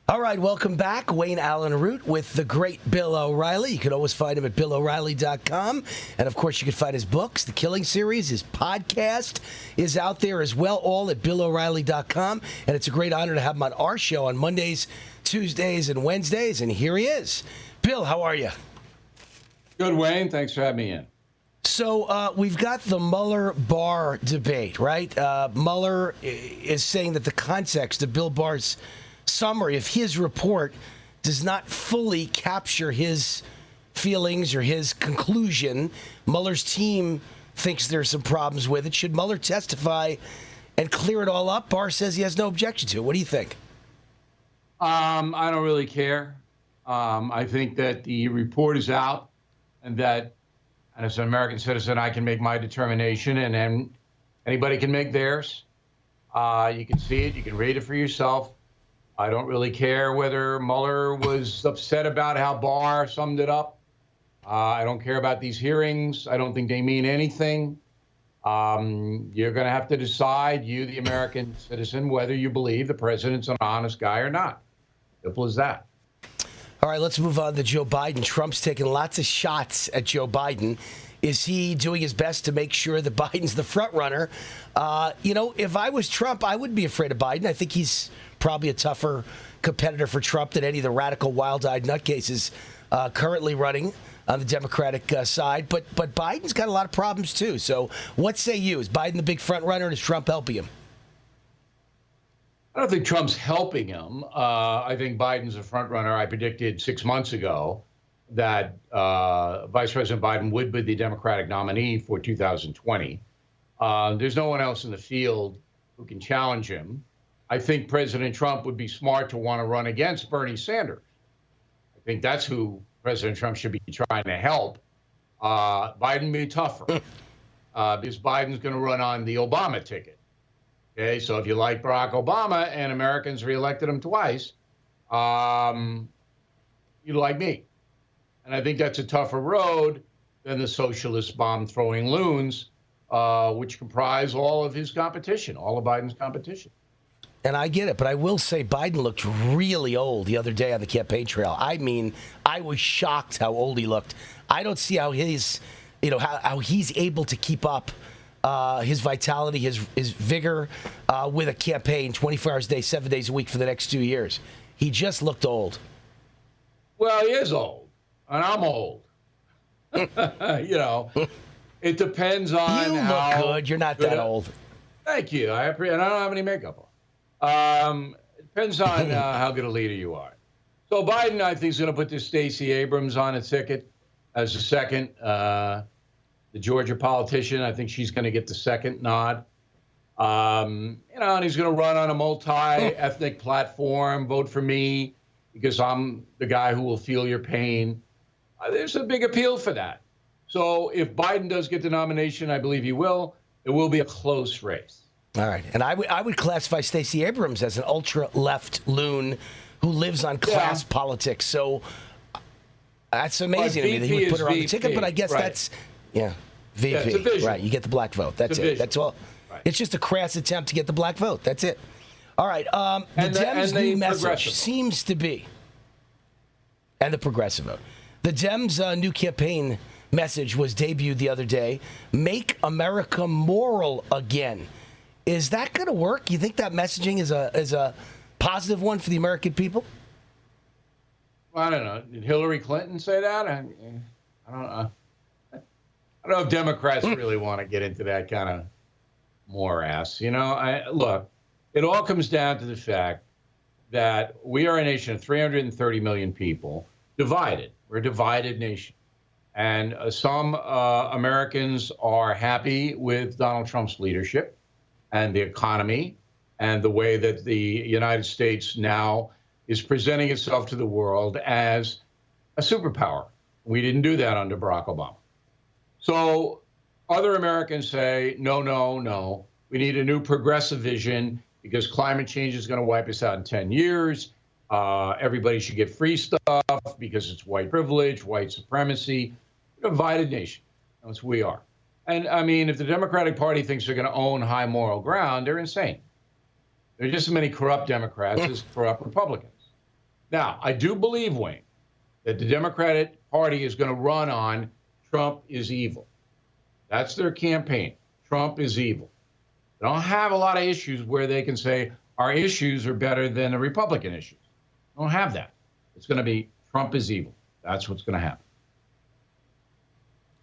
All right, welcome back. Wayne Allyn Root with the great Bill O'Reilly. You can always find him at BillO'Reilly.com. And, of course, you can find his books, The Killing Series. His podcast is out there as well, all at BillO'Reilly.com. And it's a great honor to have him on our show on Mondays, Tuesdays, and Wednesdays. And here he is. Bill, how are you? Good, Wayne. Thanks for having me in. So we've got the Mueller-Barr debate, right? Mueller is saying that the context of Bill Barr's summary of his report does not fully capture his feelings or his conclusion. Mueller's team thinks there's some problems with it. Should Mueller testify and clear it all up? Barr says he has no objection to it. What do you think? I don't really care. I think that the report is out and that as an American citizen, I can make my determination and then anybody can make theirs. You can see it. You can read it for yourself. I don't really care whether Mueller was upset about how Barr summed it up. I don't care about these hearings. I don't think they mean anything. You're going to have to decide, you, the American citizen, whether you believe the president's an honest guy or not. Simple as that. All right, let's move on to Joe Biden. Trump's taking lots of shots at Joe Biden. Is he doing his best to make sure that Biden's the front runner? If I was Trump, I wouldn't be afraid of Biden. I think he's probably a tougher competitor for Trump than any of the radical, wild-eyed nutcases currently running on the Democratic side. But Biden's got a lot of problems, too. So what say you? Is Biden the big front runner, or is Trump helping him? I don't think Trump's helping him. I think Biden's a front runner. I predicted 6 months ago that Vice President Biden would be the Democratic nominee for 2020. There's no one else in the field who can challenge him. I think President Trump would be smart to want to run against Bernie Sanders. I think that's who President Trump should be trying to help. Biden be tougher because Biden's going to run on the Obama ticket. Okay, so if you like Barack Obama and Americans reelected him twice, you like me. And I think that's a tougher road than the socialist bomb-throwing loons, which comprise all of his competition, all of Biden's competition. And I get it, but I will say Biden looked really old the other day on the campaign trail. I mean, I was shocked how old he looked. I don't see how how he's able to keep up his vitality, his vigor with a campaign 24 hours a day, 7 days a week for the next 2 years. He just looked old. Well, he is old, and I'm old. It depends on you how look good. You're not that old. Thank you. I don't have any makeup on. It depends on how good a leader you are. So Biden, I think, is going to put this Stacey Abrams on a ticket as the second. The Georgia politician, I think she's going to get the second nod. And he's going to run on a multi-ethnic platform, vote for me, because I'm the guy who will feel your pain. There's a big appeal for that. So if Biden does get the nomination, I believe he will, it will be a close race. All right. And I would classify Stacey Abrams as an ultra-left loon who lives on class politics. So that's amazing to me that he would put her on the ticket. But I guess that's, VP. Yeah, right. You get the black vote. That's it. That's all. Right. It's just a crass attempt to get the black vote. That's it. All right. The Dems' new message seems to be, and the progressive vote. The Dems' new campaign message was debuted the other day. Make America moral again. Is that going to work? You think that messaging is a positive one for the American people? Well, I don't know. Did Hillary Clinton say that? I don't know. I don't know if Democrats really want to get into that kind of morass. Look, it all comes down to the fact that we are a nation of 330 million people, divided. We're a divided nation. And some Americans are happy with Donald Trump's leadership and the economy and the way that the United States now is presenting itself to the world as a superpower. We didn't do that under Barack Obama. So other Americans say, no, no, no. We need a new progressive vision because climate change is going to wipe us out in 10 years. Everybody should get free stuff because it's white privilege, white supremacy. We're a divided nation. That's who we are. And I mean, if the Democratic Party thinks they're going to own high moral ground, they're insane. There are just as many corrupt Democrats as corrupt Republicans. Now, I do believe, Wayne, that the Democratic Party is going to run on Trump is evil. That's their campaign. Trump is evil. They don't have a lot of issues where they can say our issues are better than the Republican issues. They don't have that. It's going to be Trump is evil. That's what's going to happen.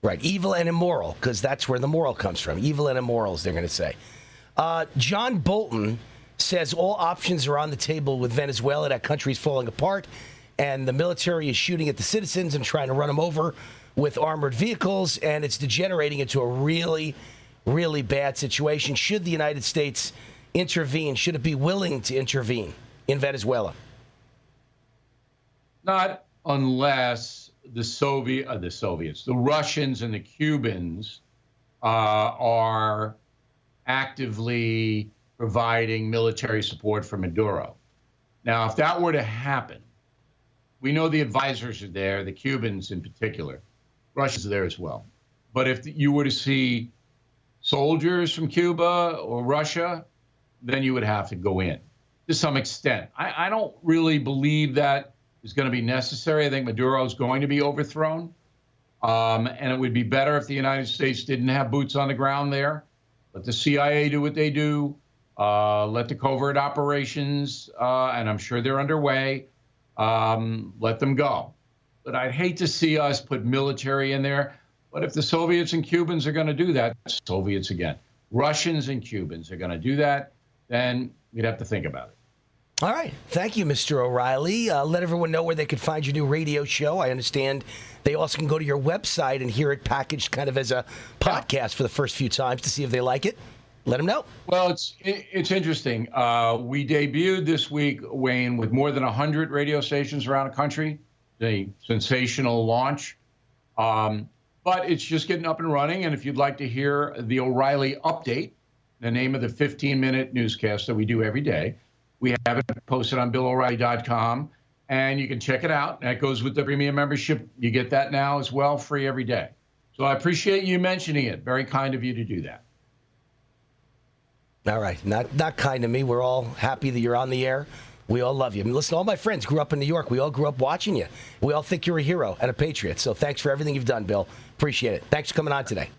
Right. Evil and immoral, because that's where the moral comes from. Evil and immorals, they're going to say. John Bolton says all options are on the table with Venezuela. That country's falling apart, and the military is shooting at the citizens and trying to run them over with armored vehicles, and it's degenerating into a really, really bad situation. Should the United States intervene? Should it be willing to intervene in Venezuela? Not unless the Russians and the Cubans are actively providing military support for Maduro. Now, if that were to happen, we know the advisors are there, the Cubans in particular. Russians are there as well. But if you were to see soldiers from Cuba or Russia, then you would have to go in to some extent. I don't really believe that is going to be necessary. I think Maduro is going to be overthrown. And it would be better if the United States didn't have boots on the ground there. Let the CIA do what they do. Let the covert operations, and I'm sure they're underway, let them go. But I'd hate to see us put military in there. But if the Soviets and Cubans are going to do that, Soviets again, Russians and Cubans are going to do that, then we'd have to think about it. All right. Thank you, Mr. O'Reilly. Let everyone know where they could find your new radio show. I understand they also can go to your website and hear it packaged kind of as a podcast for the first few times to see if they like it. Let them know. Well, it's interesting. We debuted this week, Wayne, with more than 100 radio stations around the country. A sensational launch. But it's just getting up and running. And if you'd like to hear the O'Reilly Update, the name of the 15-minute newscast that we do every day, we have it posted on BillO'Reilly.com. And you can check it out. That goes with the premium membership. You get that now as well, free every day. So I appreciate you mentioning it. Very kind of you to do that. All right. Not kind to me. We're all happy that you're on the air. We all love you. I mean, listen, all my friends grew up in New York. We all grew up watching you. We all think you're a hero and a patriot. So thanks for everything you've done, Bill. Appreciate it. Thanks for coming on today.